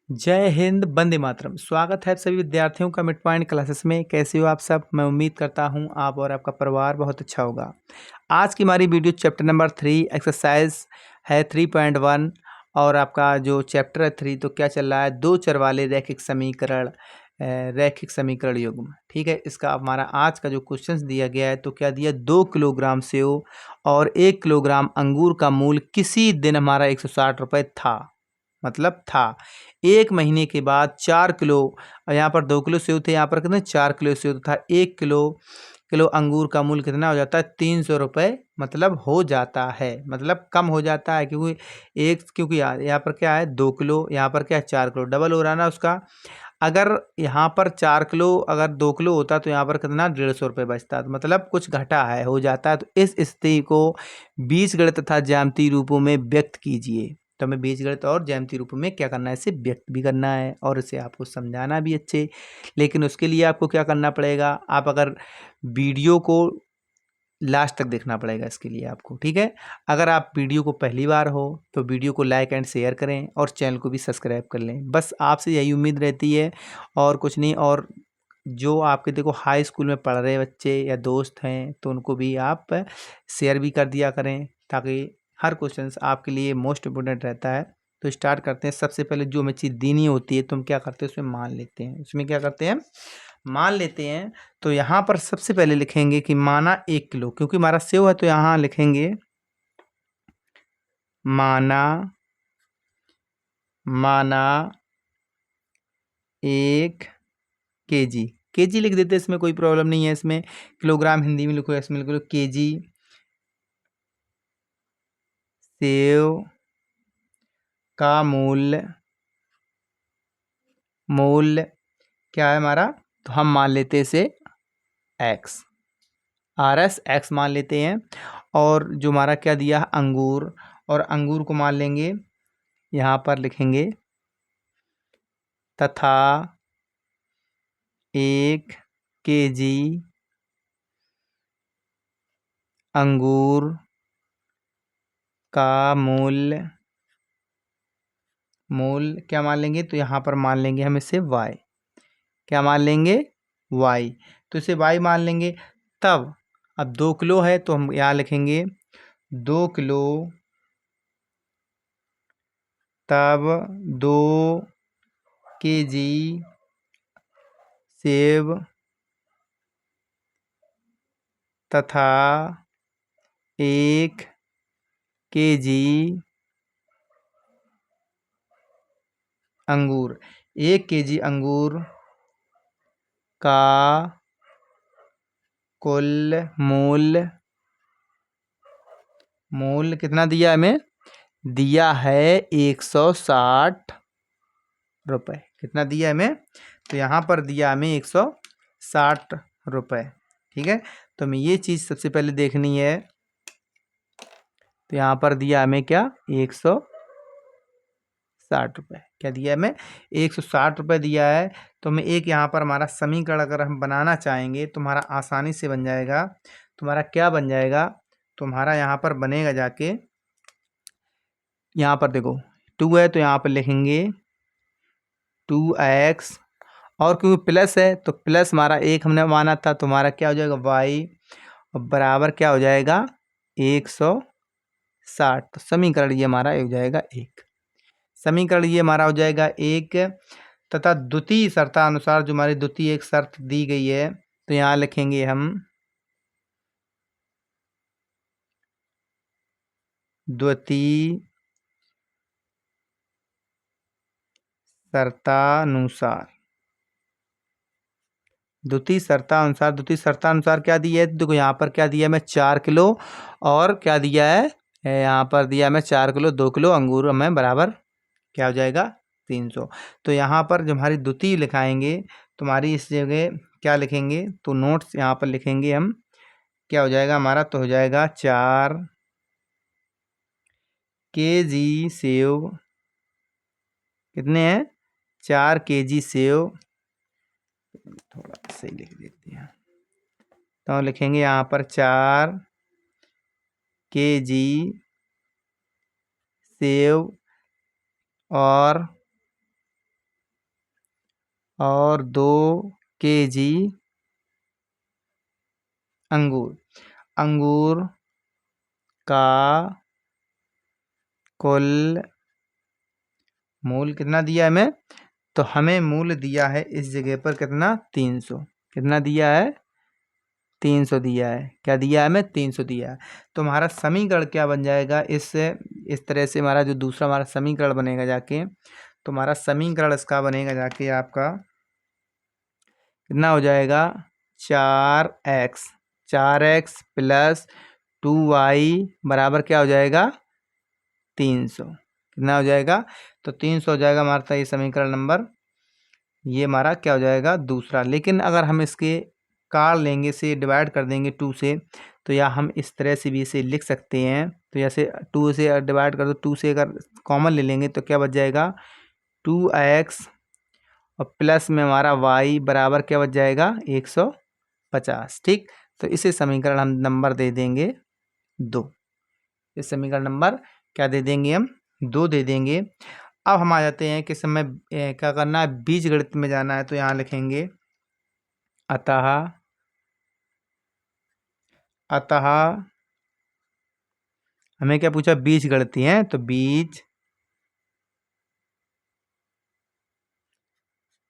जय हिंद, वंदे मातरम। स्वागत है आप सभी विद्यार्थियों का मिड पॉइंट क्लासेस में। कैसे हो आप सब? मैं उम्मीद करता हूँ आप और आपका परिवार बहुत अच्छा होगा। आज की हमारी वीडियो चैप्टर नंबर 3 एक्सरसाइज है 3.1 और आपका जो चैप्टर है 3 तो क्या चल रहा है, दो चर वाले रैखिक समीकरण युग्म। ठीक है, इसका हमारा आज का जो क्वेश्चन दिया गया है तो क्या दिया, 2 किलोग्राम सेव और 1 किलोग्राम अंगूर का मूल्य किसी दिन हमारा 160 रुपये था, मतलब था। एक महीने के बाद 4 किलो, यहाँ पर 2 किलो सेव थे, यहाँ पर कितने 4 किलो सेव था। 1 किलो अंगूर का मूल्य कितना हो जाता है, 300 रुपये मतलब हो जाता है, मतलब कम हो जाता है क्योंकि यहाँ पर क्या है 2 किलो, यहाँ पर क्या है 4 किलो, डबल हो रहा है ना उसका। अगर यहाँ पर 4 किलो अगर 2 किलो होता तो यहाँ पर कितना 150 रुपये बचता, तो मतलब कुछ घटा है, हो जाता है। तो इस स्थिति को बीजगणित तथा ज्यामितीय रूपों में व्यक्त कीजिए। तो हमें बीजगणित और ज्यामितीय रूप में क्या करना है, इसे व्यक्त भी करना है और इसे आपको समझाना भी अच्छे। लेकिन उसके लिए आपको क्या करना पड़ेगा, आप अगर वीडियो को लास्ट तक देखना पड़ेगा इसके लिए आपको। ठीक है, अगर आप वीडियो को पहली बार हो तो वीडियो को लाइक एंड शेयर करें और चैनल को भी सब्सक्राइब कर लें। बस आपसे यही उम्मीद रहती है और कुछ नहीं। और जो आपके देखो हाई स्कूल में पढ़ रहे बच्चे या दोस्त हैं तो उनको भी आप शेयर भी कर दिया करें, ताकि हर क्वेश्चन आपके लिए मोस्ट इम्पोर्टेंट रहता है। तो स्टार्ट करते हैं। सबसे पहले जो हमें चीज़ देनी होती है तो हम क्या करते हैं, उसमें मान लेते हैं। उसमें क्या करते हैं, मान लेते हैं। तो यहाँ पर सबसे पहले लिखेंगे कि माना 1 किलो, क्योंकि हमारा सेव है तो यहाँ लिखेंगे माना 1 केजी। केजी लिख देते हैं, इसमें कोई प्रॉब्लम नहीं है। इसमें किलोग्राम हिंदी में लिखो, इसमें लिखो केजी सेव का मूल्य क्या है हमारा, तो हम मान लेते हैं इसे एक्स, RS एक्स मान लेते हैं। और जो हमारा क्या दिया अंगूर, और अंगूर को मान लेंगे, यहाँ पर लिखेंगे तथा 1 केजी अंगूर का मूल्य क्या मान लेंगे, तो यहाँ पर मान लेंगे हम इसे y। क्या मान लेंगे, y। तो इसे y मान लेंगे। तब अब 2 किलो है तो हम यहाँ लिखेंगे 2 किलो, तब 2 केजी सेब तथा 1 केजी अंगूर, 1 केजी अंगूर का कुल मूल्य कितना दिया हमें, दिया है 160 रुपये। कितना दिया हमें, तो यहाँ पर दिया हमें 160 रुपये। ठीक है, तो हमें ये चीज़ सबसे पहले देखनी है। तो यहाँ पर दिया हमें क्या 160 रुपये, क्या दिया हमें 160 रुपये दिया है। तो हमें एक यहाँ पर हमारा समीकरण अगर हम बनाना चाहेंगे तो हमारा आसानी से बन जाएगा। तुम्हारा क्या बन जाएगा, तुम्हारा यहाँ पर बनेगा जाके, यहाँ पर देखो 2 है तो यहाँ पर लिखेंगे 2x, और क्योंकि प्लस है तो प्लस हमारा 1 हमने माना था, तो हमारा क्या हो जाएगा y बराबर क्या हो जाएगा 160। तो समीकरण ये हमारा हो जाएगा 1। समीकरण ये हमारा हो जाएगा 1। तथा द्वितीय शर्तानुसार जो हमारी द्वितीय एक शर्त दी गई है तो यहाँ लिखेंगे हम द्वितीय शर्तानुसार। द्वितीय शर्तानुसार क्या दिया है, देखो यहाँ पर क्या दिया है मैं 4 किलो, और क्या दिया है यहाँ पर दिया है मैं 4 किलो, 2 किलो अंगूर हमें बराबर क्या हो जाएगा 300। तो यहाँ पर जब हमारी द्वितीय लिखाएंगे तुम्हारी इस जगह क्या लिखेंगे, तो नोट्स यहाँ पर लिखेंगे हम, क्या हो जाएगा हमारा, तो हो जाएगा 4 केजी सेव, कितने हैं 4 केजी सेव, थोड़ा सही लिख देते हैं। तो लिखेंगे यहाँ पर 4 केजी सेव और और 2 kg अंगूर। अंगूर का कुल मूल कितना दिया है हमें? तो हमें मूल दिया है इस जगह पर कितना? 300। कितना दिया है? 300 दिया है। क्या दिया है हमें? 300 दिया है। तो हमारा समीकरण क्या बन जाएगा? इस तरह से हमारा जो दूसरा हमारा समीकरण बनेगा जाके, तो हमारा समीकरण इसका बनेगा जाके आपका कितना हो जाएगा? 4x। 4x प्लस 2y बराबर क्या हो जाएगा? 300। कितना हो जाएगा? तो 300 हो जाएगा हमारा ये समीकरण नंबर। ये हमारा क्या हो जाएगा? दूसरा। लेकिन अगर हम इसके काट लेंगे, से डिवाइड कर देंगे 2 से, तो या हम इस तरह से भी इसे लिख सकते हैं। तो जैसे 2 से डिवाइड कर दो, 2 से अगर कॉमन ले लेंगे तो क्या बच जाएगा? 2x और प्लस में हमारा y बराबर क्या बच जाएगा? 150। ठीक। तो इसे समीकरण हम नंबर दे देंगे 2। इस समीकरण नंबर क्या दे देंगे हम? 2 दे देंगे। अब हम आ जाते हैं कि समय क्या करना है? बीजगणित में जाना है। तो यहाँ लिखेंगे अतः हमें क्या पूछा? बीजगणितीय है, तो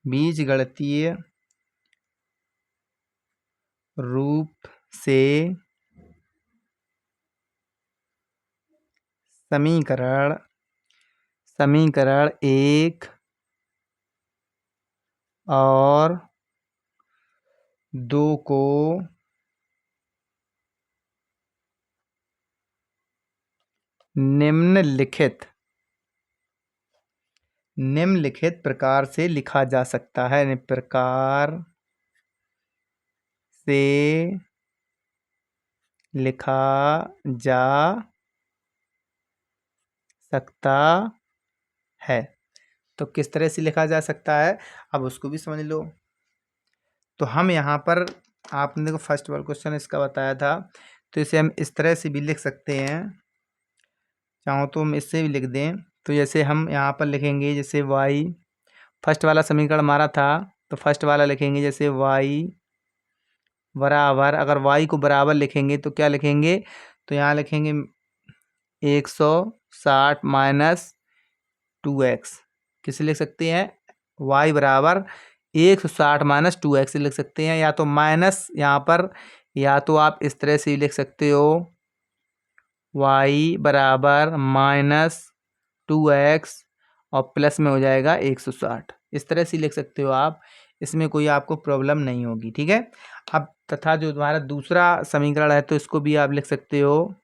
बीजगणितीय रूप से समीकरण 1 और 2 को निम्नलिखित प्रकार से लिखा जा सकता है। प्रकार से लिखा जा सकता है। तो किस तरह से लिखा जा सकता है, अब उसको भी समझ लो। तो हम यहाँ पर, आपने देखो फर्स्ट वाला क्वेश्चन इसका बताया था, तो इसे हम इस तरह से भी लिख सकते हैं। चाहो तो हम इससे भी लिख दें। तो जैसे हम यहाँ पर लिखेंगे, जैसे y, फर्स्ट वाला समीकरण हमारा था, तो फर्स्ट वाला लिखेंगे जैसे y बराबर, अगर y को बराबर लिखेंगे तो क्या लिखेंगे? तो यहाँ लिखेंगे 160 माइनस 2x। किसे लिख सकते हैं? y बराबर 160 माइनस 2x लिख सकते हैं, या तो माइनस यहाँ पर, या तो आप इस तरह से लिख सकते हो y बराबर माइनस 2x और प्लस में हो जाएगा 160। इस तरह से लिख सकते हो आप, इसमें कोई आपको प्रॉब्लम नहीं होगी। ठीक है। अब तथा जो तुम्हारा दूसरा समीकरण है, तो इसको भी आप लिख सकते हो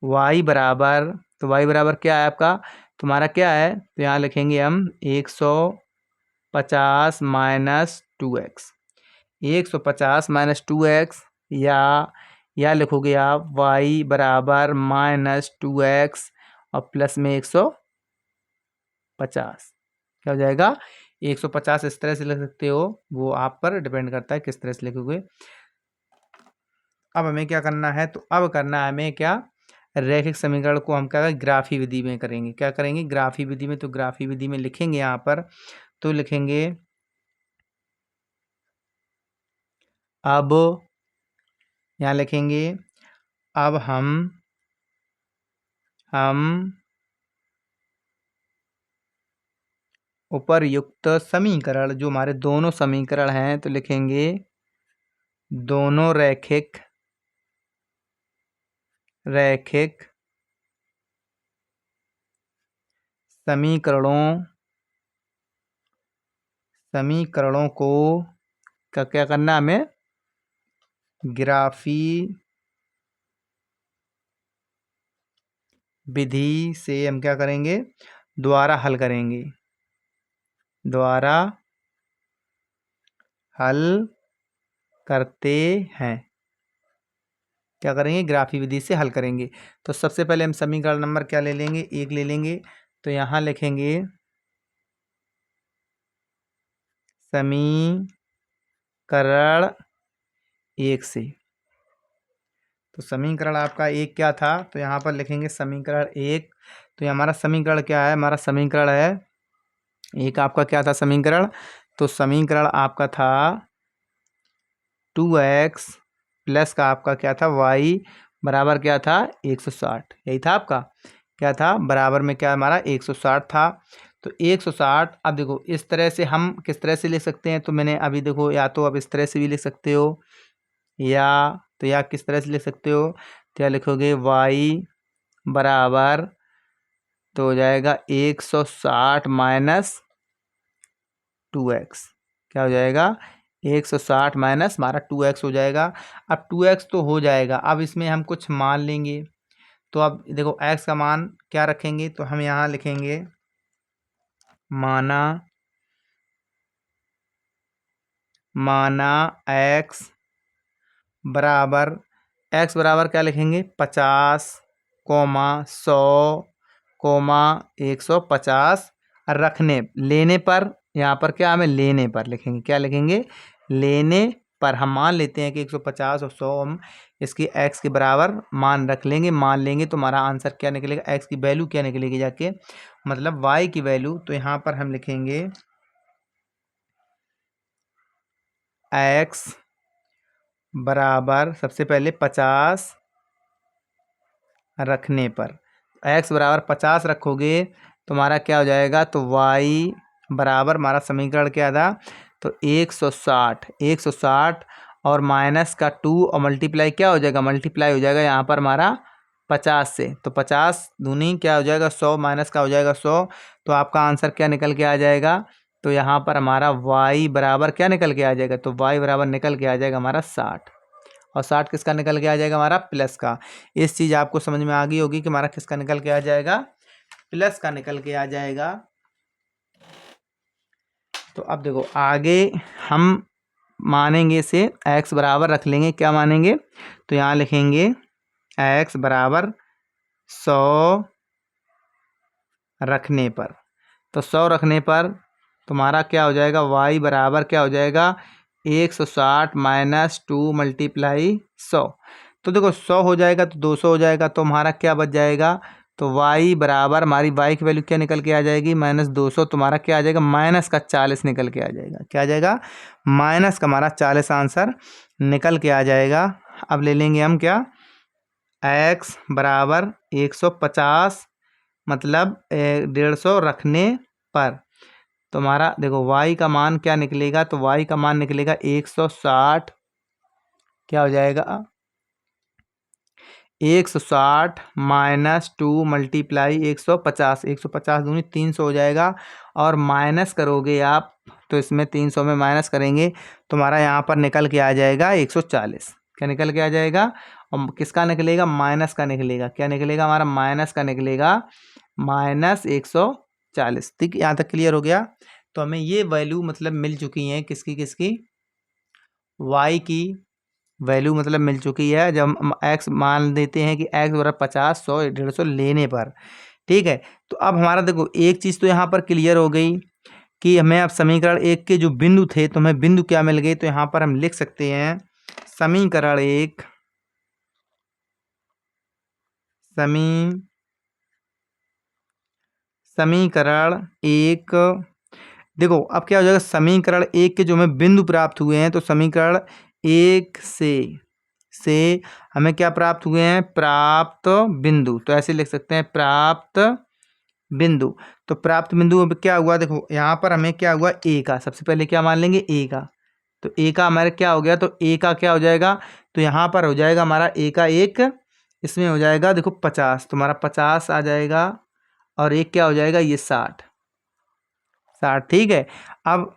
y बराबर, तो y बराबर क्या है आपका? तुम्हारा क्या है? तो यहाँ लिखेंगे हम 150 माइनस 2x। 150 माइनस 2x, या लिखोगे आप y बराबर माइनस 2x और प्लस में 150। क्या हो जाएगा? 150 इस तरह से लिख सकते हो, वो आप पर डिपेंड करता है किस तरह से लिखोगे। अब हमें क्या करना है? तो अब करना है हमें क्या? रैखिक समीकरण को हम क्या करेंगे? ग्राफी विधि में करेंगे। क्या करेंगे? ग्राफी विधि में। तो ग्राफी विधि में लिखेंगे यहाँ पर, तो लिखेंगे अब, यहाँ लिखेंगे अब हम उपर्युक्त समीकरण, जो हमारे दोनों समीकरण हैं, तो लिखेंगे दोनों रैखिक समीकरणों को क्या करना हमें? ग्राफी विधि से हम क्या करेंगे? द्वारा हल करेंगे। द्वारा हल करते हैं। क्या करेंगे? ग्राफी विधि से हल करेंगे। तो सबसे पहले हम समीकरण नंबर क्या ले लेंगे? 1 ले लेंगे। तो यहाँ लिखेंगे समीकरण 1 से। तो समीकरण आपका 1 क्या था? तो यहाँ पर लिखेंगे समीकरण 1। तो ये हमारा समीकरण क्या है? हमारा समीकरण है 1। आपका क्या था समीकरण? तो समीकरण आपका था 2x प्लस का आपका क्या था y बराबर क्या था 160। यही था आपका क्या था, बराबर में क्या हमारा 160 था। तो 160 अब देखो इस तरह से हम किस तरह से लिख सकते हैं, तो मैंने अभी देखो या तो अब इस तरह से भी लिख सकते हो या किस तरह से लिख सकते हो, तो या लिखोगे y बराबर तो हो जाएगा 160 माइनस 2x। क्या हो जाएगा 160 माइनस हमारा 2x हो जाएगा। अब 2x तो हो जाएगा, अब इसमें हम कुछ मान लेंगे। तो अब देखो x का मान क्या रखेंगे, तो हम यहाँ लिखेंगे माना x बराबर क्या लिखेंगे 50, 100, 150 लेने पर, यहाँ पर क्या हमें लेने पर लिखेंगे, क्या लिखेंगे लेने पर। हम मान लेते हैं कि 150 और 100 हम इसकी x के बराबर मान रख लेंगे, मान लेंगे तो हमारा आंसर क्या निकलेगा, x की वैल्यू क्या निकलेगी जाके, मतलब y की वैल्यू। तो यहाँ पर हम लिखेंगे x बराबर सबसे पहले 50 रखने पर, x बराबर 50 रखोगे तो हमारा क्या हो जाएगा, तो y बराबर हमारा समीकरण क्या था, तो 160 और माइनस का 2 और मल्टीप्लाई क्या हो जाएगा, मल्टीप्लाई हो जाएगा यहाँ पर हमारा 50 से। तो 50 दूनी क्या हो जाएगा 100 माइनस का हो जाएगा 100। तो आपका आंसर क्या निकल के आ जाएगा, तो यहाँ पर हमारा y बराबर क्या निकल के आ जाएगा, तो y बराबर निकल के आ जाएगा हमारा 60। और 60 किसका निकल के आ जाएगा, हमारा प्लस का। इस चीज़ आपको समझ में आ गई होगी कि हमारा किसका निकल के आ जाएगा, प्लस का निकल के आ जाएगा। तो अब देखो आगे हम मानेंगे इसे x बराबर रख लेंगे, क्या मानेंगे, तो यहाँ लिखेंगे x बराबर 100 रखने पर। तो 100 रखने पर तुम्हारा क्या हो जाएगा, y बराबर क्या हो जाएगा 160 माइनस 2 मल्टीप्लाई 100। तो देखो 100 हो जाएगा तो 200 हो जाएगा, तो हमारा क्या बच जाएगा, तो y बराबर हमारी y की वैल्यू क्या निकल के आ जाएगी, माइनस 200। तुम्हारा क्या आ जाएगा, माइनस का 40 निकल के आ जाएगा। क्या आ जाएगा, माइनस का हमारा 40 आंसर निकल के आ जाएगा। अब ले लेंगे हम क्या, x बराबर 150 मतलब 150 रखने पर। तो हमारा देखो y का मान क्या निकलेगा, तो y का मान निकलेगा 160, क्या हो जाएगा 160 माइनस 2 मल्टीप्लाई 150, 150 दूनी 300 हो जाएगा। और माइनस करोगे आप तो इसमें 300 में माइनस करेंगे तुम्हारा यहाँ पर निकल के आ जाएगा 140। क्या निकल के आ जाएगा, और किसका निकलेगा, माइनस का निकलेगा। क्या निकलेगा, हमारा माइनस का निकलेगा, माइनस 140। ठीक, यहाँ तक क्लियर हो गया। तो हमें ये वैल्यू मतलब मिल चुकी हैं, किसकी किसकी, y की वैल्यू मतलब मिल चुकी है। जब हम x मान देते हैं कि x बराबर 50, 100, 150 लेने पर। ठीक है, तो अब हमारा देखो एक चीज़ तो यहाँ पर क्लियर हो गई कि हमें अब समीकरण एक के जो बिंदु थे तो हमें बिंदु क्या मिल गए। तो यहाँ पर हम लिख सकते हैं समीकरण एक समीकरण एक। देखो अब क्या हो जाएगा, समीकरण एक के जो हमें बिंदु प्राप्त हुए हैं, तो समीकरण एक से हमें क्या प्राप्त हुए हैं, प्राप्त बिंदु। तो ऐसे लिख सकते हैं प्राप्त बिंदु। तो प्राप्त बिंदु में क्या हुआ, देखो यहाँ पर हमें क्या हुआ, ए का सबसे पहले क्या मान लेंगे, ए का। तो ए का हमारे क्या हो गया, तो ए का क्या हो जाएगा, तो यहाँ पर हो जाएगा हमारा ए का एक, इसमें हो जाएगा देखो 50, तुम्हारा 50 आ जाएगा। और एक क्या हो जाएगा, ये 60। ठीक है। अब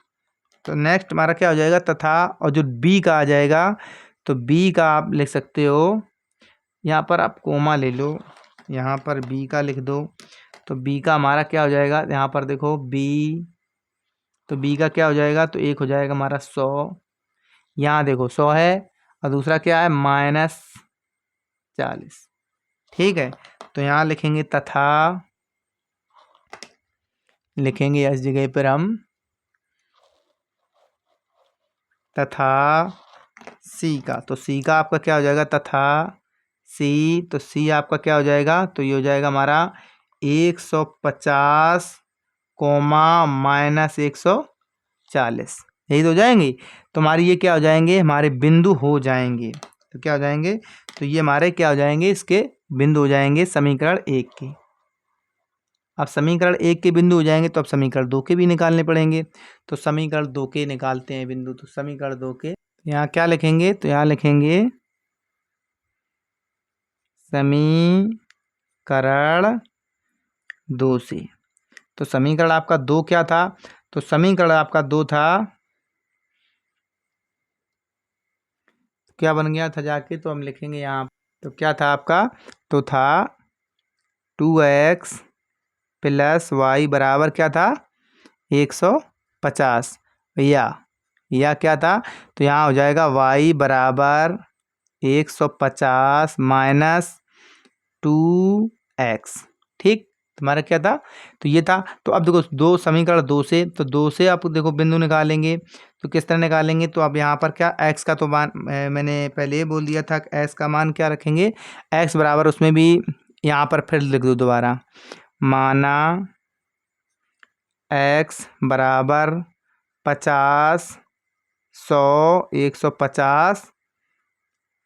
तो नेक्स्ट हमारा क्या हो जाएगा, तथा, और जो बी का आ जाएगा, तो बी का आप लिख सकते हो, यहाँ पर आप कोमा ले लो, यहाँ पर बी का लिख दो। तो बी का हमारा क्या हो जाएगा, यहाँ पर देखो बी, तो बी का क्या हो जाएगा, तो एक हो जाएगा हमारा 100। यहाँ देखो 100 है, और दूसरा क्या है, -40। ठीक है, तो यहाँ लिखेंगे तथा, लिखेंगे इस जगह पर हम तथा सी का। तो सी का आपका क्या हो जाएगा, तथा सी, तो सी आपका क्या हो जाएगा, तो ये हो जाएगा हमारा 150 कोमा -140। 40, यही तो हो जाएंगे। तो हमारी ये क्या हो जाएंगे, हमारे बिंदु हो जाएंगे। तो क्या हो जाएंगे, तो ये हमारे क्या हो जाएंगे, इसके बिंदु हो जाएंगे समीकरण 1 के। अब समीकरण 1 के बिंदु हो जाएंगे तो अब समीकरण 2 के भी निकालने पड़ेंगे। तो समीकरण 2 के निकालते हैं बिंदु। तो समीकरण 2 के यहाँ क्या लिखेंगे, तो यहाँ लिखेंगे समीकरण 2 से। तो समीकरण आपका 2 क्या था, तो समीकरण आपका 2 था, क्या बन गया था जाके, तो हम लिखेंगे यहाँ। तो क्या था आपका, तो था 2x प्लस वाई बराबर क्या था 150 या क्या था, तो यहाँ हो जाएगा y बराबर 150 माइनस 2x। ठीक, तुम्हारा क्या था, तो ये था। तो अब देखो दो समीकरण 2 से, तो 2 से आप देखो बिंदु निकालेंगे। तो किस तरह निकालेंगे, तो अब यहाँ पर क्या x का तो मान मैंने पहले ही बोल दिया था, x का मान क्या रखेंगे, x बराबर उसमें भी यहाँ पर फिर लिख दो दोबारा, माना x बराबर 50, 100, 150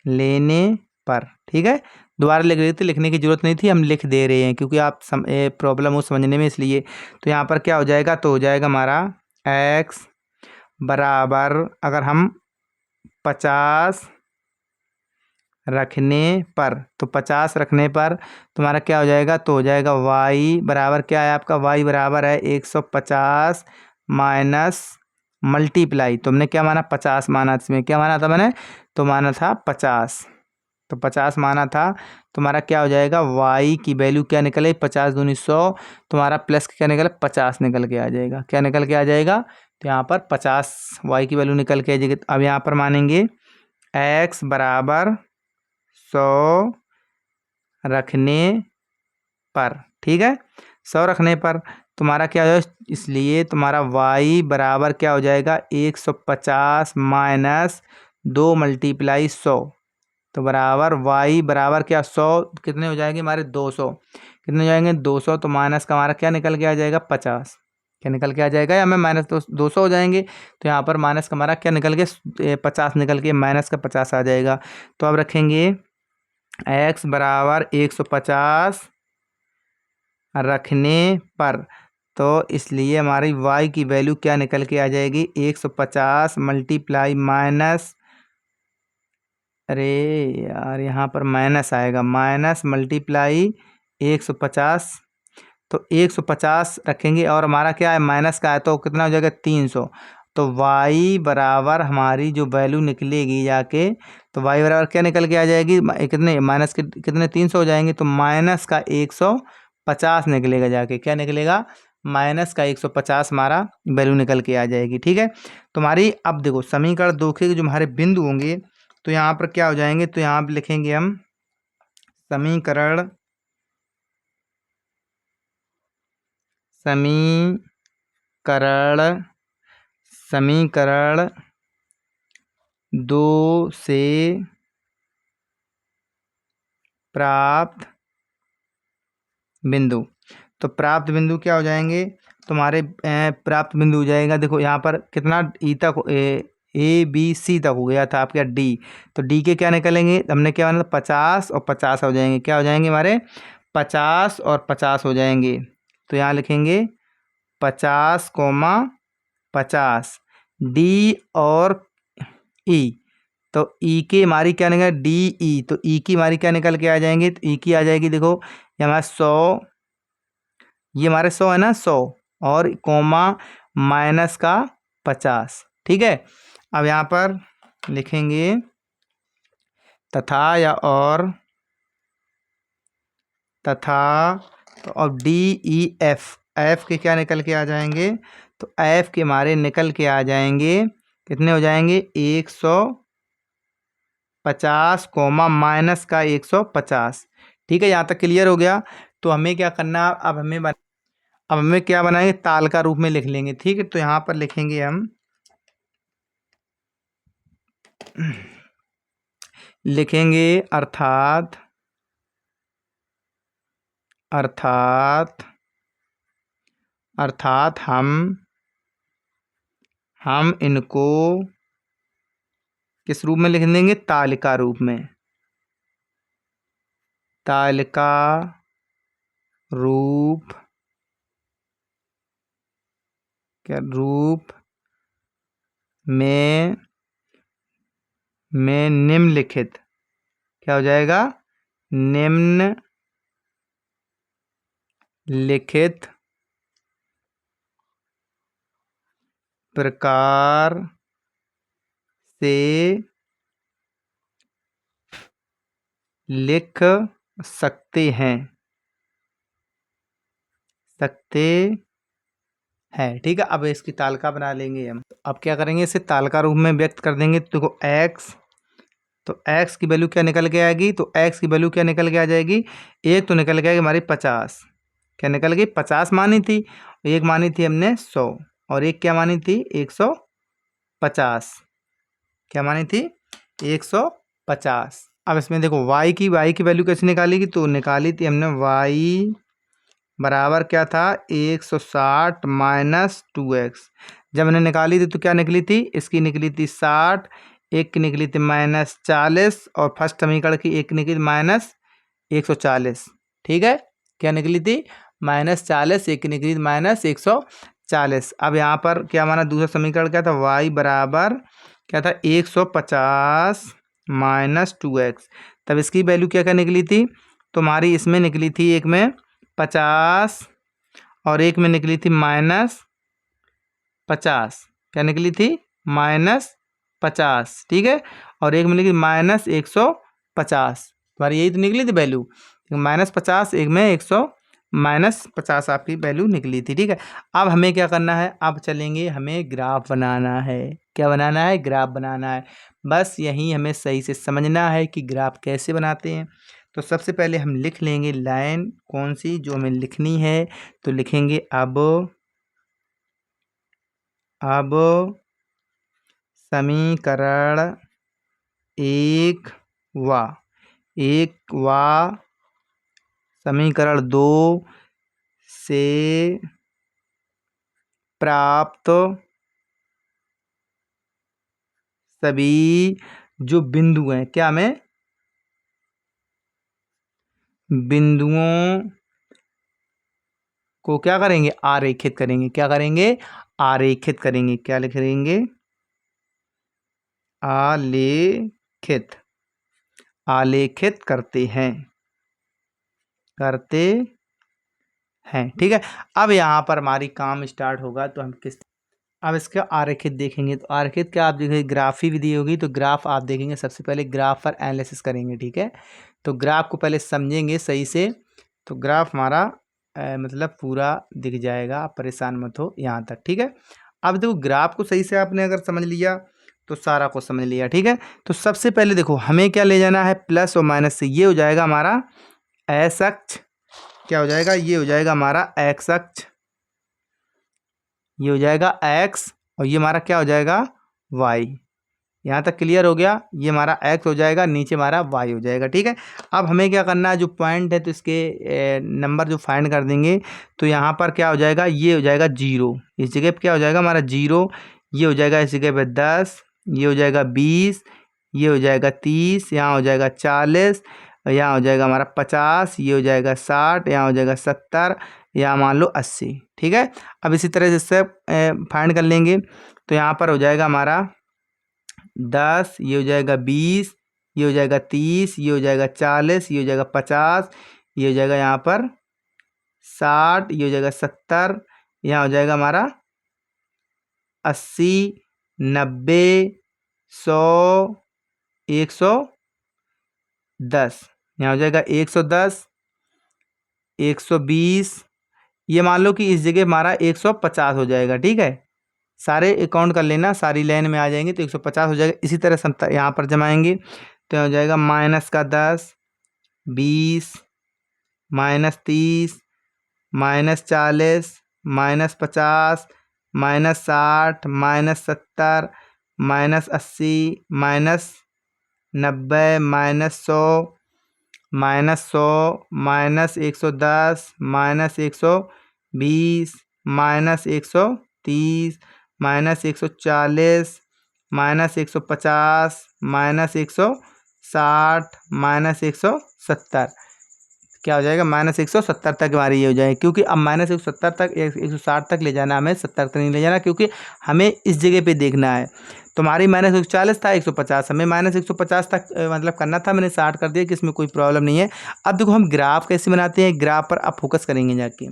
लेने पर। ठीक है, दोबारा लिख रहे थे, लिखने की जरूरत नहीं थी, हम लिख दे रहे हैं क्योंकि आप प्रॉब्लम हो समझने में, इसलिए। तो यहाँ पर क्या हो जाएगा, तो हो जाएगा हमारा x बराबर, अगर हम 50 रखने पर, तो 50 रखने पर तुम्हारा क्या हो जाएगा, तो हो जाएगा y बराबर क्या है आपका, y बराबर है 150 माइनस मल्टीप्लाई, तुमने क्या माना 50 माना, इसमें क्या माना था मैंने, तो माना था 50, तो 50 माना था। तुम्हारा क्या हो जाएगा, y की वैल्यू क्या निकले, 50 दूनी 100, तुम्हारा प्लस क्या निकले 50 निकल के आ जाएगा, क्या निकल के आ जाएगा, तो यहाँ पर 50 y की वैल्यू निकल के आ जाएगी। अब यहाँ पर मानेंगे x बराबर 100 रखने पर। ठीक है, 100 रखने पर तुम्हारा क्या हो जाएगा, इसलिए तुम्हारा y बराबर क्या हो जाएगा 150 माइनस 2 मल्टीप्लाई 100, तो बराबर y बराबर क्या 100 कितने हो जाएंगे हमारे 200, कितने हो जाएंगे 200, तो माइनस का हमारा क्या निकल के आ जाएगा 50, क्या निकल के आ जाएगा, या हमें माइनस 200 हो जाएंगे। तो यहाँ पर माइनस का हमारा क्या निकल के 50 निकल के माइनस का 50 आ जाएगा। तो अब रखेंगे x बराबर 150 रखने पर, तो इसलिए हमारी y की वैल्यू क्या निकल के आ जाएगी 150 मल्टीप्लाई माइनस, अरे यार यहाँ पर माइनस आएगा, माइनस मल्टीप्लाई 150, तो 150 रखेंगे और हमारा क्या है माइनस का है, तो कितना हो जाएगा 300। तो y बराबर हमारी जो वैल्यू निकलेगी जाके, तो y बराबर क्या निकल के आ जाएगी, कितने माइनस के कितने 300 हो जाएंगे, तो माइनस का 150 निकलेगा जाके, क्या निकलेगा माइनस का 150 हमारा वैल्यू निकल के आ जाएगी। ठीक है, तुम्हारी अब देखो समीकरण 2 के जो हमारे बिंदु होंगे, तो यहाँ पर क्या हो जाएंगे, तो यहाँ पर लिखेंगे हम समीकरण समीकरण समीकरण 2 से प्राप्त बिंदु। तो प्राप्त बिंदु क्या हो जाएंगे, तुम्हारे प्राप्त बिंदु हो जाएगा, देखो यहाँ पर कितना ई तक ए बी सी तक हो गया था आपका डी, तो डी के क्या निकलेंगे, हमने क्या माना 50 और 50 हो जाएंगे, क्या हो जाएंगे हमारे 50 और 50 हो जाएंगे। तो यहाँ लिखेंगे 50 कोमा 50 डी और ई, तो ई की हमारी क्या निकल डी ई, तो ई की हमारी क्या निकल के आ जाएंगे, तो ई की आ जाएगी, देखो ये हमारा 100, ये हमारे 100 है ना 100, और कोमा माइनस का 50। ठीक है, अब यहाँ पर लिखेंगे तथा, या और तथा, तो अब डी ई एफ, एफ के क्या निकल के आ जाएंगे, तो एफ के हमारे निकल के आ जाएंगे, कितने हो जाएंगे 150 कोमा माइनस का 150। ठीक है, यहाँ तक क्लियर हो गया। तो हमें क्या करना, अब हमें क्या बनाएंगे, ताल का रूप में लिख लेंगे। ठीक है, तो यहाँ पर लिखेंगे हम लिखेंगे अर्थात अर्थात अर्थात हम इनको किस रूप में लिख देंगे? तालिका रूप में। तालिका रूप, क्या रूप में निम्नलिखित, क्या हो जाएगा? निम्नलिखित प्रकार से लिख सकते हैं, ठीक है। अब इसकी तालिका बना लेंगे हम। अब क्या करेंगे? इसे तालिका रूप में व्यक्त कर देंगे। तो देखो x, तो x की वैल्यू क्या निकल के आएगी? तो x की वैल्यू क्या निकल के आ जाएगी? एक तो निकल के आएगी हमारी 50, क्या निकल गई? 50 मानी थी, एक मानी थी हमने 100, और एक क्या मानी थी? 150, क्या मानी थी? 150। अब इसमें देखो y की वैल्यू कैसे निकालेगी? तो निकाली थी हमने y बराबर क्या था? 160 माइनस 2x। जब मैंने निकाली थी तो क्या निकली थी? इसकी निकली थी 60, एक की निकली थी -40, और फर्स्ट समीकरण की एक निकली -140। ठीक है, क्या निकली थी? -40, एक की निकली थी -140। अब यहाँ पर क्या हमारा दूसरा समीकरण क्या था? y बराबर क्या था? 150 माइनस 2x। तब इसकी वैल्यू क्या क्या निकली थी? तुम्हारी इसमें निकली थी, एक में 50 और एक में निकली थी -50। क्या निकली थी? -50, ठीक है। और एक में निकली -150। तुम्हारी यही तो निकली थी वैल्यू, -50, एक में 100 -50 आपकी वैल्यू निकली थी, ठीक है। अब हमें क्या करना है? अब चलेंगे, हमें ग्राफ बनाना है। क्या बनाना है? ग्राफ बनाना है। बस यही हमें सही से समझना है कि ग्राफ कैसे बनाते हैं। तो सबसे पहले हम लिख लेंगे लाइन कौन सी जो हमें लिखनी है। तो लिखेंगे अब समीकरण एक व समीकरण 2 से प्राप्त सभी जो बिंदु हैं, क्या हमें बिंदुओं को क्या करेंगे? आरेखित करेंगे। क्या करेंगे? आरेखित करेंगे। क्या लिखेंगे? आलेखित करते हैं, ठीक है। अब यहाँ पर हमारी काम स्टार्ट होगा। तो हम अब इसका आरेखित देखेंगे। तो आरेखित क्या आप देखेंगे? ग्राफी विधि होगी। तो ग्राफ आप देखेंगे, सबसे पहले ग्राफ पर एनालिसिस करेंगे, ठीक है। तो ग्राफ को पहले समझेंगे सही से। तो ग्राफ हमारा मतलब पूरा दिख जाएगा, आप परेशान मत हो यहाँ तक, ठीक है। अब देखो ग्राफ को सही से आपने अगर समझ लिया तो सारा को समझ लिया, ठीक है। तो सबसे पहले देखो हमें क्या ले जाना है? प्लस और माइनस से। ये हो जाएगा हमारा एक्स अक्ष, क्या हो जाएगा? ये हो जाएगा हमारा एक्स अक्ष, ये हो जाएगा एक्स, और ये हमारा क्या हो जाएगा? वाई। यहाँ तक क्लियर हो गया? ये हमारा एक्स हो जाएगा, नीचे हमारा वाई हो जाएगा, ठीक है। अब हमें क्या करना है? जो पॉइंट है तो इसके नंबर जो फाइंड कर देंगे। तो यहाँ पर क्या हो जाएगा? ये हो जाएगा 0, इस जगह पे क्या हो जाएगा? हमारा 0। ये हो जाएगा इस जगह पे 10, ये हो जाएगा 20, ये हो जाएगा 30, यहाँ हो जाएगा 40, यहाँ हो जाएगा हमारा 50, ये हो जाएगा 60, यहाँ हो जाएगा 70, यहाँ मान लो 80, ठीक है। अब इसी तरह से फाइंड कर लेंगे। तो यहाँ पर हो जाएगा हमारा 10, ये हो जाएगा 20, ये हो जाएगा 30, ये हो जाएगा 40, ये हो जाएगा 50, ये हो जाएगा यहाँ पर 60, ये हो जाएगा 70, यहाँ हो जाएगा हमारा 80, 90, 100, 110, यहाँ हो जाएगा 110, 120। ये मान लो कि इस जगह हमारा 150 हो जाएगा, ठीक है। सारे अकाउंट कर लेना, सारी लाइन में आ जाएंगे तो 150 हो जाएगा। इसी तरह समता यहाँ पर जमाएंगे तो हो जाएगा -10, 20, -30, -40, -50, -60, -70, -80, -90, -100, -100, -110, -120, -130, -140 -150 -160 -170 क्या हो जाएगा, -170 तक हमारी ये हो जाएगी, क्योंकि अब -170 तक 160 तक ले जाना हमें, 70 तक नहीं ले जाना, क्योंकि हमें इस जगह पे देखना है। तो हमारी -140 था, 150 हमें -150 तक मतलब करना था, मैंने 60 कर दिया कि इसमें कोई प्रॉब्लम नहीं है। अब देखो हम ग्राफ कैसे बनाते हैं, ग्राफ पर अब फोकस करेंगे जाके,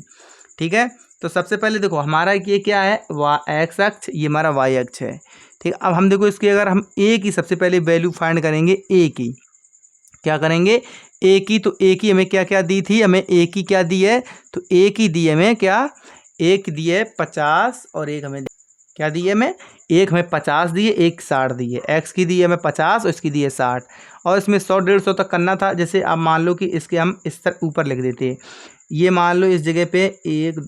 ठीक है। तो सबसे पहले देखो हमारा ये क्या है, एक्स अक्ष, ये हमारा वाई अक्ष है, ठीक है। अब हम देखो इसकी अगर हम ए की सबसे पहले वैल्यू फाइंड करेंगे, ए की क्या करेंगे, ए की, तो ए की हमें क्या क्या दी थी, हमें ए की क्या दी है, तो ए की दी है हमें क्या, एक दी है 50 और एक हमें क्या दी है, हमें एक हमें 50 दी है, एक 60 दी है। एक्स की दी है हमें 50 और इसकी दी है 60, और इसमें 100 150 तक करना था। जैसे आप मान लो कि इसके हम इस तरह ऊपर लिख देते हैं, ये मान लो इस जगह पे 1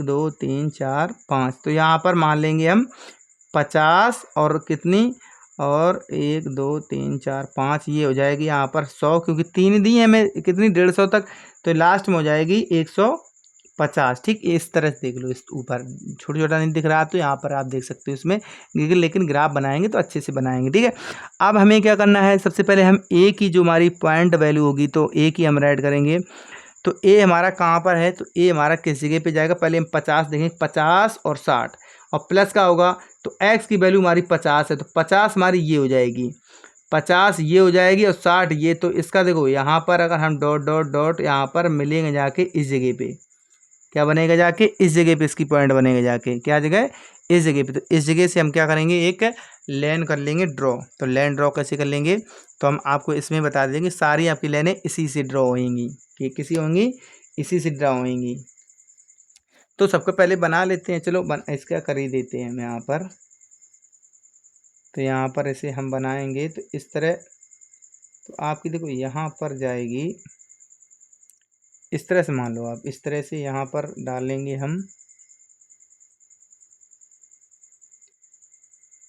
2 3 4 5, तो यहाँ पर मान लेंगे हम 50 और कितनी, और 1 2 3 4 5, ये हो जाएगी यहाँ पर 100, क्योंकि 3 दी है हमें कितनी 150 तक, तो लास्ट में हो जाएगी 150। ठीक, इस तरह से देख लो, इस ऊपर छोटा छोटा नहीं दिख रहा तो यहाँ पर आप देख सकते हो इसमें, लेकिन ग्राफ बनाएंगे तो अच्छे से बनाएंगे, ठीक है। अब हमें क्या करना है, सबसे पहले हम ए की जो हमारी पॉइंट वैल्यू होगी, तो ए की हम राइट करेंगे। तो ए हमारा कहाँ पर है, तो ए हमारा किस जगह पे जाएगा, पहले हम 50 देखेंगे, 50 और 60 और प्लस का होगा, तो एक्स की वैल्यू हमारी 50 है, तो 50 हमारी ये हो जाएगी, 50 ये हो जाएगी और 60 ये। तो इसका देखो यहाँ पर अगर हम डॉट डॉट डॉट यहाँ पर मिलेंगे जाके इस जगह पे, क्या बनेगा जाके इस जगह पे, इसकी पॉइंट बनेगा जाके क्या जगह, इस जगह पे। तो इस जगह से हम क्या करेंगे, एक लाइन कर लेंगे ड्रॉ। तो लाइन ड्रॉ कैसे कर लेंगे, तो हम आपको इसमें बता देंगे, सारी आपकी लाइनें इसी से ड्रॉ होंगी, कि किसी होंगी, इसी से ड्रॉ होंगी। तो सबको पहले बना लेते हैं, चलो इसका कर ही देते हैं हम यहाँ पर। तो यहाँ पर इसे हम बनाएंगे तो इस तरह, तो आपकी देखो यहाँ पर जाएगी इस तरह से, मान लो आप इस तरह से यहाँ पर डालेंगे हम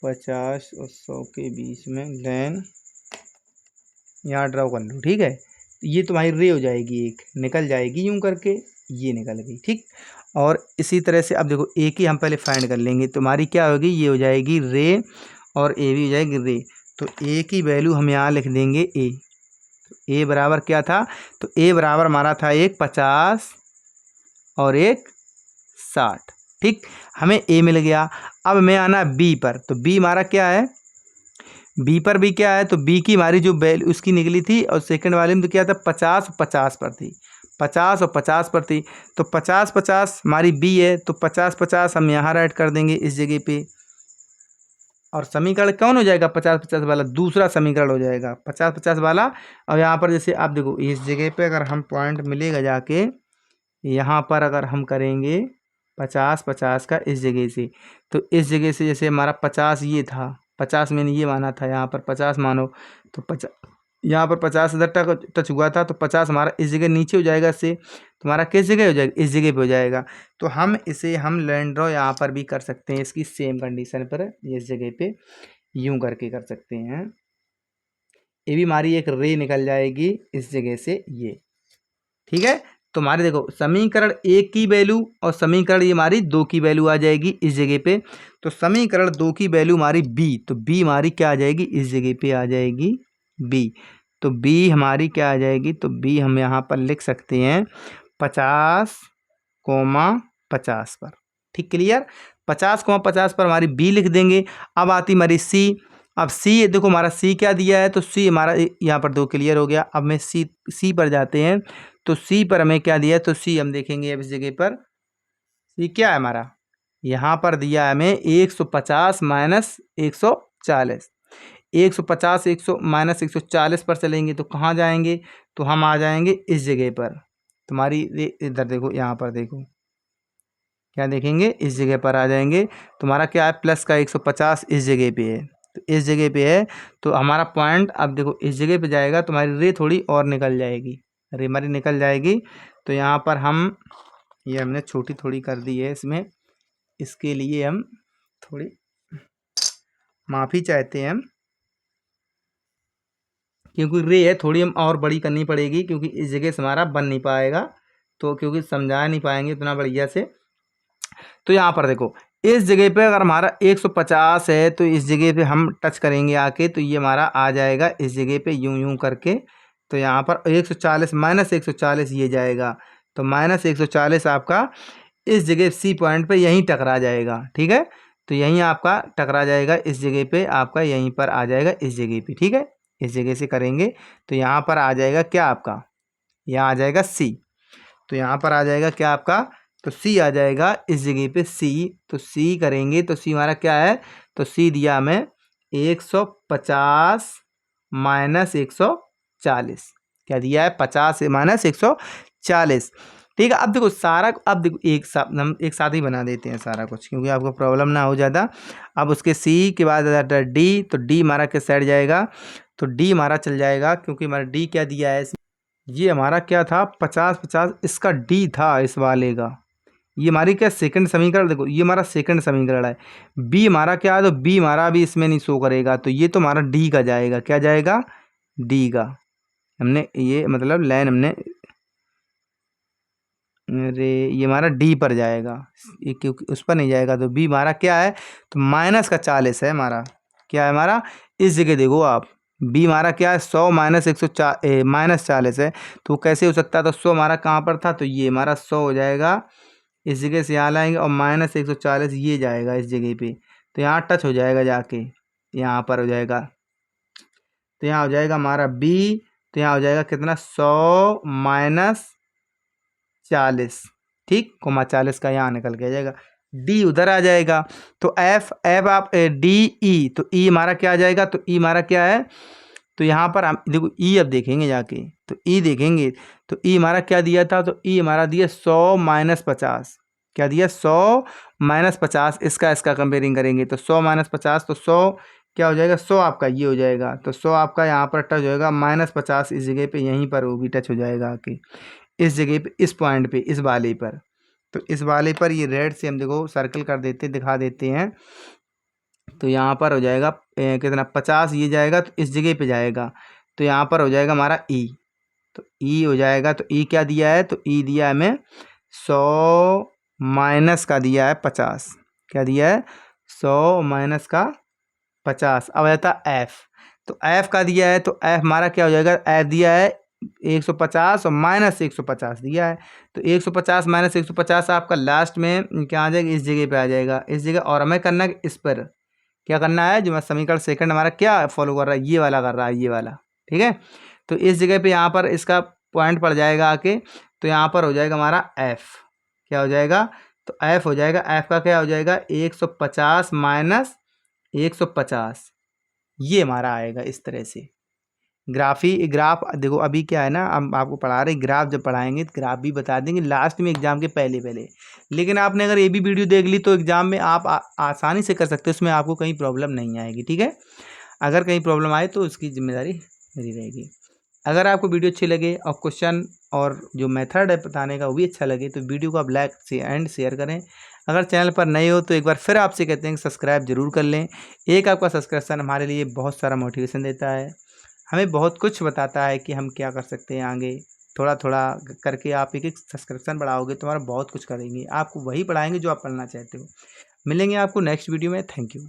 50 और 100 के बीच में लाइन यहाँ ड्रॉ कर लो, ठीक है। ये तुम्हारी रे हो जाएगी, एक निकल जाएगी यूं करके, ये निकल गई, ठीक। और इसी तरह से अब देखो ए की हम पहले फाइंड कर लेंगे, तुम्हारी क्या होगी, ये हो जाएगी रे और ए भी हो जाएगी रे। तो ए की वैल्यू हम यहाँ लिख देंगे ए। तो ए बराबर क्या था, तो ए बराबर हमारा था एक 50 और एक 60, ठीक। हमें ए मिल गया। अब हमें आना बी पर, तो बी हमारा क्या है, बी पर भी क्या है, तो बी की हमारी जो वैल्यू उसकी निकली थी, और सेकंड वाले में तो क्या था 50 50 पर थी, 50 और 50 पर थी। तो 50 50 हमारी बी है, तो 50 50 हम यहाँ राइट कर देंगे इस जगह पे, और समीकरण कौन हो जाएगा, 50 50 वाला दूसरा समीकरण हो जाएगा 50 50 वाला। और यहाँ पर जैसे आप देखो इस जगह पे अगर हम पॉइंट मिलेगा जाके, यहाँ पर अगर हम करेंगे 50 50 का इस जगह से, तो इस जगह से जैसे हमारा 50 ये था, 50 मैंने ये माना था, यहाँ पर 50 मानो, तो 50 यहाँ पर 50 इधर तक टच हुआ था, तो 50 हमारा इस जगह नीचे हो जाएगा, इससे तुम्हारा किस जगह हो जाएगा, इस जगह पे हो जाएगा। तो हम इसे हम लैंड ड्रॉ यहाँ पर भी कर सकते हैं, इसकी सेम कंडीशन पर इस जगह पे यूं करके कर सकते हैं। ये भी हमारी एक रे निकल जाएगी इस जगह से, ये ठीक है। तो हमारे देखो समीकरण एक की वैल्यू और समीकरण ये हमारी दो की वैल्यू आ जाएगी इस जगह पे। तो समीकरण दो की वैल्यू हमारी बी, तो बी हमारी क्या आ जाएगी, इस जगह पे आ जाएगी बी। तो बी हमारी क्या आ जाएगी, तो बी हम यहाँ पर लिख सकते हैं 50,50 पर, ठीक क्लियर। 50,50 पर हमारी बी लिख देंगे। अब आती हमारी सी। अब सी देखो हमारा सी क्या दिया है, तो सी हमारा यहाँ पर दो क्लियर हो गया। अब मैं सी पर जाते हैं, तो सी पर हमें क्या दिया है, तो सी हम देखेंगे अब इस जगह पर सी क्या है हमारा, यहाँ पर दिया है हमें 150 माइनस 140। 150 100 माइनस 140 पर चलेंगे तो कहाँ जाएंगे, तो हम आ जाएंगे इस जगह पर। तुम्हारी इधर देखो, यहाँ पर देखो क्या देखेंगे, इस जगह पर आ जाएंगे। तुम्हारा क्या है, प्लस का 150 इस जगह पे है, तो इस जगह पे है। तो हमारा पॉइंट अब देखो इस जगह पे जाएगा, तुम्हारी रे थोड़ी और निकल जाएगी, रे हमारी निकल जाएगी। तो यहाँ पर हम ये हमने छोटी थोड़ी कर दी है इसमें, इसके लिए हम थोड़ी माफ़ी चाहते हैं हम, क्योंकि रे है थोड़ी हम और बड़ी करनी पड़ेगी, क्योंकि इस जगह से हमारा बन नहीं पाएगा, तो क्योंकि समझा नहीं पाएंगे इतना बढ़िया से। तो यहाँ पर देखो इस जगह पे अगर हमारा 150 है तो इस जगह पे हम टच करेंगे आके, तो ये हमारा आ जाएगा इस जगह पे यूं यूं करके। तो यहाँ पर 140 माइनस 140 ये जाएगा, तो माइनस 140 आपका इस जगह सी पॉइंट पे यहीं टकरा जाएगा। ठीक है, तो यहीं आपका टकरा जाएगा इस जगह पे, आपका यहीं पर आ जाएगा इस जगह पे। ठीक है, इस जगह से करेंगे तो यहाँ पर आ जाएगा क्या आपका, यहाँ आ जाएगा सी। तो यहाँ पर आ जाएगा क्या आपका, तो सी आ जाएगा इस जगह पे सी। तो सी करेंगे तो सी हमारा क्या है, तो सी दिया हमें 150 माइनस 140, क्या दिया है 50 माइनस 140। ठीक है, अब देखो सारा, अब देखो एक साथ हम एक साथ ही बना देते हैं सारा कुछ, क्योंकि आपको प्रॉब्लम ना हो ज़्यादा। अब उसके सी के बाद आ जाता है डी, तो डी हमारा किस साइड जाएगा, तो डी हमारा चल जाएगा, क्योंकि हमारा डी क्या दिया है, ये हमारा क्या था 50-50, इसका डी था इस वाले का। ये हमारी क्या सेकंड समीकरण, देखो ये हमारा सेकंड समीकरण है। बी हमारा क्या है, तो बी हमारा भी इसमें नहीं शो करेगा, तो ये तो हमारा डी का जाएगा, क्या जाएगा, डी का। हमने ये मतलब लाइन हमने, अरे ये हमारा डी पर जाएगा, ये क्योंकि उस पर नहीं जाएगा। तो बी हमारा क्या है, तो माइनस का 40 है हमारा, क्या है हमारा, इस जगह देखो आप, बी हमारा क्या है 100 माइनस 104 माइनस 40 है, तो कैसे हो सकता है, तो 100 हमारा कहाँ पर था, तो ये हमारा 100 हो जाएगा, इस जगह से यहाँ लाएंगे और माइनस 140 ये जाएगा इस जगह पे, तो यहाँ टच हो जाएगा जाके, यहाँ पर हो जाएगा, तो यहाँ हो जाएगा हमारा बी, तो यहाँ हो जाएगा कितना 100 माइनस 40। ठीक, कोमा 40 का यहाँ निकल के आ जाएगा, डी उधर आ जाएगा। तो एफ एफ आप डी ई, तो ई हमारा क्या आ जाएगा, तो ई हमारा क्या है, तो यहाँ पर हम देखो ई अब देखेंगे जाके, तो ई देखेंगे तो ई हमारा क्या दिया था, तो ई हमारा दिया 100 माइनस 50, क्या दिया 100 माइनस 50, इसका कंपेयरिंग करेंगे तो 100 माइनस 50, तो 100 क्या हो जाएगा, 100 आपका ये हो जाएगा, तो 100 आपका यहाँ पर टच हो जाएगा, माइनस 50 इस जगह पे यहीं पर वो भी टच हो जाएगा आके इस जगह पे, इस पॉइंट पे, इस वाले पर। तो इस वाले पर ये रेड से हम देखो सर्कल कर देते, दिखा देते हैं, तो यहाँ पर हो जाएगा कितना 50 ये जाएगा, तो इस जगह पे जाएगा, तो यहाँ पर हो जाएगा हमारा ई, तो ई हो जाएगा, तो ई क्या दिया है, तो ई दिया है हमें 100 माइनस का दिया है 50, क्या दिया है 100 माइनस का 50। अब आता एफ, तो एफ का दिया है, तो एफ हमारा क्या हो जाएगा, एफ दिया है 150 और माइनस 150 दिया है, तो 150 माइनस 150 आपका लास्ट में क्या आ जाएगा, इस जगह पे आ जाएगा, इस जगह। और हमें करना है इस पर, क्या करना है, जो मैं समीकरण सेकंड हमारा क्या फॉलो कर रहा है, ये वाला कर रहा है, ये वाला। ठीक है, तो इस जगह पे यहाँ पर इसका पॉइंट पड़ जाएगा आके, तो यहाँ पर हो जाएगा हमारा एफ, क्या हो जाएगा, तो एफ हो जाएगा, एफ का क्या हो जाएगा 150 माइनस 150, ये हमारा आएगा इस तरह से। ग्राफ देखो अभी क्या है ना, हम आपको पढ़ा रहे ग्राफ, जब पढ़ाएंगे तो ग्राफ भी बता देंगे लास्ट में एग्जाम के पहले पहले। लेकिन आपने अगर ये भी वीडियो देख ली तो एग्जाम में आप आसानी से कर सकते हो, उसमें आपको कहीं प्रॉब्लम नहीं आएगी। ठीक है, अगर कहीं प्रॉब्लम आए तो उसकी जिम्मेदारी मेरी रहेगी। अगर आपको वीडियो अच्छी लगे और क्वेश्चन और जो मेथड है बताने का वो भी अच्छा लगे, तो वीडियो को आप लाइक से एंड शेयर करें। अगर चैनल पर नए हो तो एक बार फिर आपसे कहते हैं कि सब्सक्राइब जरूर कर लें। एक आपका सब्सक्रिप्शन हमारे लिए बहुत सारा मोटिवेशन देता है, हमें बहुत कुछ बताता है कि हम क्या कर सकते हैं आगे। थोड़ा थोड़ा करके आप एक एक सब्सक्रिप्शन बढ़ाओगे तो हमारा बहुत कुछ करेंगे, आपको वही पढ़ाएंगे जो आप पढ़ना चाहते हो। मिलेंगे आपको नेक्स्ट वीडियो में। Thank you.